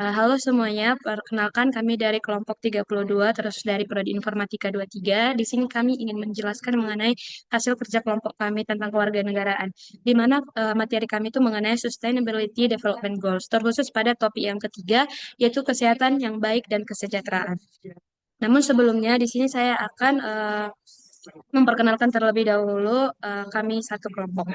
Halo semuanya, perkenalkan kami dari kelompok 32, terus dari Prodi Informatika 23. Di sini kami ingin menjelaskan mengenai hasil kerja kelompok kami tentang kewarganegaraan, di mana materi kami itu mengenai Sustainability Development Goals, terkhusus pada topik yang ketiga, yaitu kesehatan yang baik dan kesejahteraan. Namun sebelumnya di sini saya akan memperkenalkan terlebih dahulu kami satu kelompok.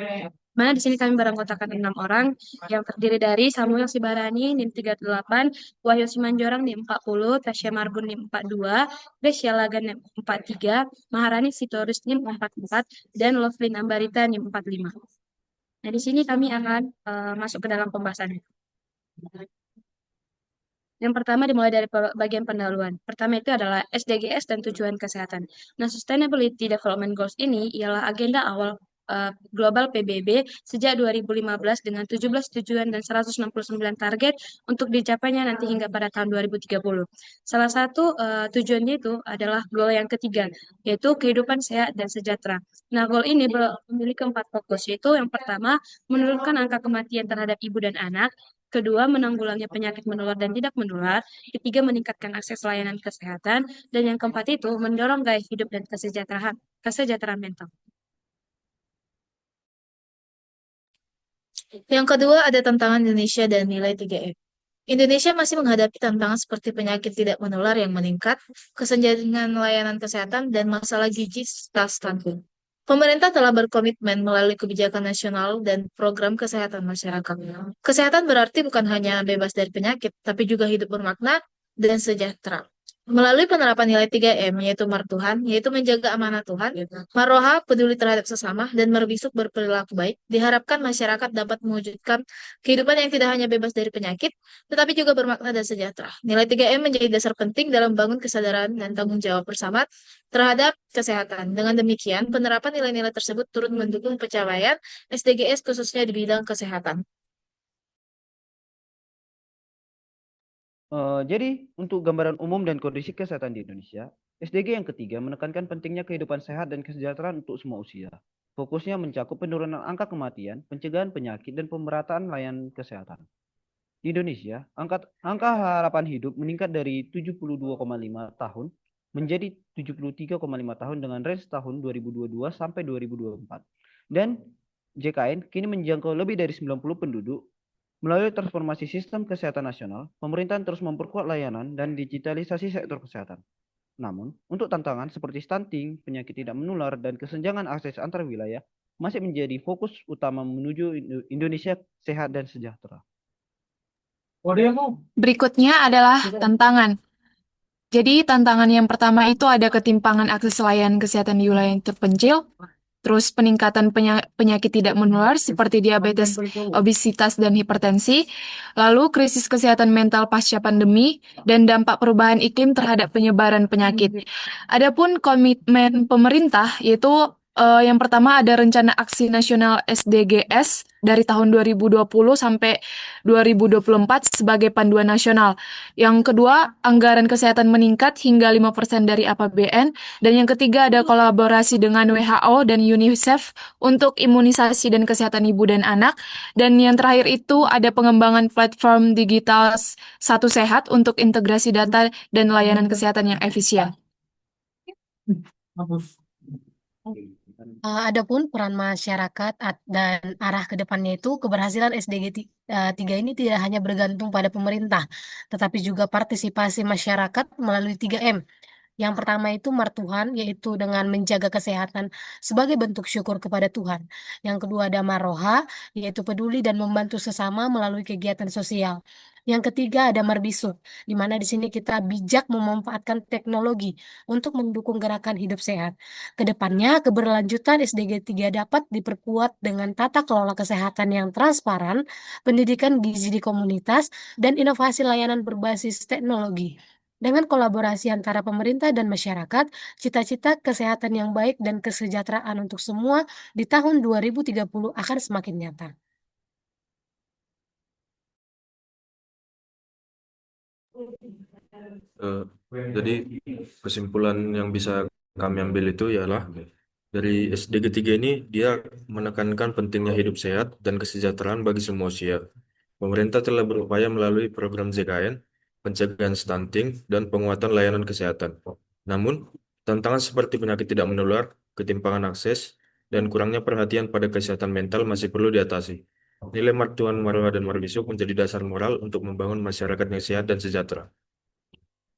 Mana di sini kami beranggotakan 6 orang yang terdiri dari Samuel Sibarani NIM 38, Wahyu Simanjorang NIM 40, Tasya Marbun NIM 42, Gracia Lagan NIM 43, Maharani Sitorus NIM 44, dan Lovelyn Ambarita NIM 45. Nah, di sini kami akan masuk ke dalam pembahasannya. Yang pertama dimulai dari bagian pendahuluan. Pertama itu adalah SDGs dan tujuan kesehatan. Nah, Sustainability Development Goals ini ialah agenda awal global PBB sejak 2015 dengan 17 tujuan dan 169 target untuk dicapainya nanti hingga pada tahun 2030. Salah satu tujuannya itu adalah goal yang ketiga, yaitu kehidupan sehat dan sejahtera. Nah, goal ini memiliki 4 fokus, yaitu yang pertama, menurunkan angka kematian terhadap ibu dan anak. Kedua, menanggulangi penyakit menular dan tidak menular. Ketiga, meningkatkan akses layanan kesehatan. Dan yang keempat itu, mendorong gaya hidup dan kesejahteraan mental. Yang kedua ada tantangan Indonesia dan nilai 3M. Indonesia masih menghadapi tantangan seperti penyakit tidak menular yang meningkat, kesenjangan layanan kesehatan, dan masalah gizi serta stunting. Pemerintah telah berkomitmen melalui kebijakan nasional dan program kesehatan masyarakat. Kesehatan berarti bukan hanya bebas dari penyakit, tapi juga hidup bermakna dan sejahtera. Melalui penerapan nilai 3M, yaitu Martuhan, yaitu menjaga amanah Tuhan, Maroha, peduli terhadap sesama, dan Merbisuk, berperilaku baik, diharapkan masyarakat dapat mewujudkan kehidupan yang tidak hanya bebas dari penyakit, tetapi juga bermakna dan sejahtera. Nilai 3M menjadi dasar penting dalam membangun kesadaran dan tanggung jawab bersama terhadap kesehatan. Dengan demikian, penerapan nilai-nilai tersebut turut mendukung pencapaian SDGs khususnya di bidang kesehatan. Jadi, untuk gambaran umum dan kondisi kesehatan di Indonesia, SDG yang ketiga menekankan pentingnya kehidupan sehat dan kesejahteraan untuk semua usia. Fokusnya mencakup penurunan angka kematian, pencegahan penyakit, dan pemerataan layanan kesehatan. Di Indonesia, angka harapan hidup meningkat dari 72,5 tahun menjadi 73,5 tahun dengan range tahun 2022 sampai 2024. Dan JKN kini menjangkau lebih dari 90 penduduk. Melalui transformasi sistem kesehatan nasional, pemerintahan terus memperkuat layanan dan digitalisasi sektor kesehatan. Namun, untuk tantangan seperti stunting, penyakit tidak menular, dan kesenjangan akses antar wilayah masih menjadi fokus utama menuju Indonesia sehat dan sejahtera. Berikutnya adalah tantangan. Jadi tantangan yang pertama itu ada ketimpangan akses layanan kesehatan di wilayah yang terpencil, terus peningkatan penyakit tidak menular seperti diabetes, obesitas, dan hipertensi, lalu krisis kesehatan mental pasca pandemi, dan dampak perubahan iklim terhadap penyebaran penyakit. Adapun komitmen pemerintah yaitu yang pertama ada rencana aksi nasional SDGs dari tahun 2020 sampai 2024 sebagai panduan nasional. Yang kedua, anggaran kesehatan meningkat hingga 5% dari APBN. Dan yang ketiga ada kolaborasi dengan WHO dan UNICEF untuk imunisasi dan kesehatan ibu dan anak. Dan yang terakhir itu ada pengembangan platform digital Satu Sehat untuk integrasi data dan layanan kesehatan yang efisien. Adapun peran masyarakat dan arah ke depannya itu keberhasilan SDG 3 ini tidak hanya bergantung pada pemerintah, tetapi juga partisipasi masyarakat melalui 3M. Yang pertama itu martuhan, yaitu dengan menjaga kesehatan sebagai bentuk syukur kepada Tuhan. Yang kedua ada maroha, yaitu peduli dan membantu sesama melalui kegiatan sosial. Yang ketiga ada marbisuk, di mana di sini kita bijak memanfaatkan teknologi untuk mendukung gerakan hidup sehat. Kedepannya, keberlanjutan SDG 3 dapat diperkuat dengan tata kelola kesehatan yang transparan, pendidikan gizi di komunitas, dan inovasi layanan berbasis teknologi. Dengan kolaborasi antara pemerintah dan masyarakat, cita-cita kesehatan yang baik dan kesejahteraan untuk semua di tahun 2030 akan semakin nyata. Eh, jadi kesimpulan yang bisa kami ambil itu ialah dari SDG 3 ini dia menekankan pentingnya hidup sehat dan kesejahteraan bagi semua usia. Pemerintah telah berupaya melalui program JKN, pencegahan stunting, dan penguatan layanan kesehatan. Namun, tantangan seperti penyakit tidak menular, ketimpangan akses, dan kurangnya perhatian pada kesehatan mental masih perlu diatasi. Nilai Martuan Marwa dan Marbisuk menjadi dasar moral untuk membangun masyarakat yang sehat dan sejahtera.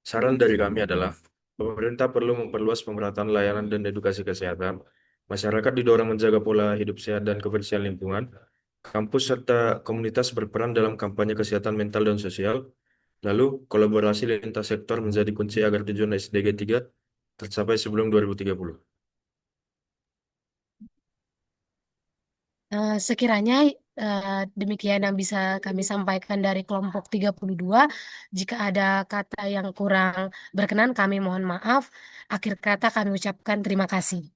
Saran dari kami adalah, pemerintah perlu memperluas pemerataan layanan dan edukasi kesehatan. Masyarakat didorong menjaga pola hidup sehat dan kebersihan lingkungan. Kampus serta komunitas berperan dalam kampanye kesehatan mental dan sosial. Lalu, kolaborasi lintas sektor menjadi kunci agar tujuan SDG 3 tercapai sebelum 2030. Sekiranya demikian yang bisa kami sampaikan dari kelompok 32. Jika ada kata yang kurang berkenan, kami mohon maaf. Akhir kata kami ucapkan terima kasih.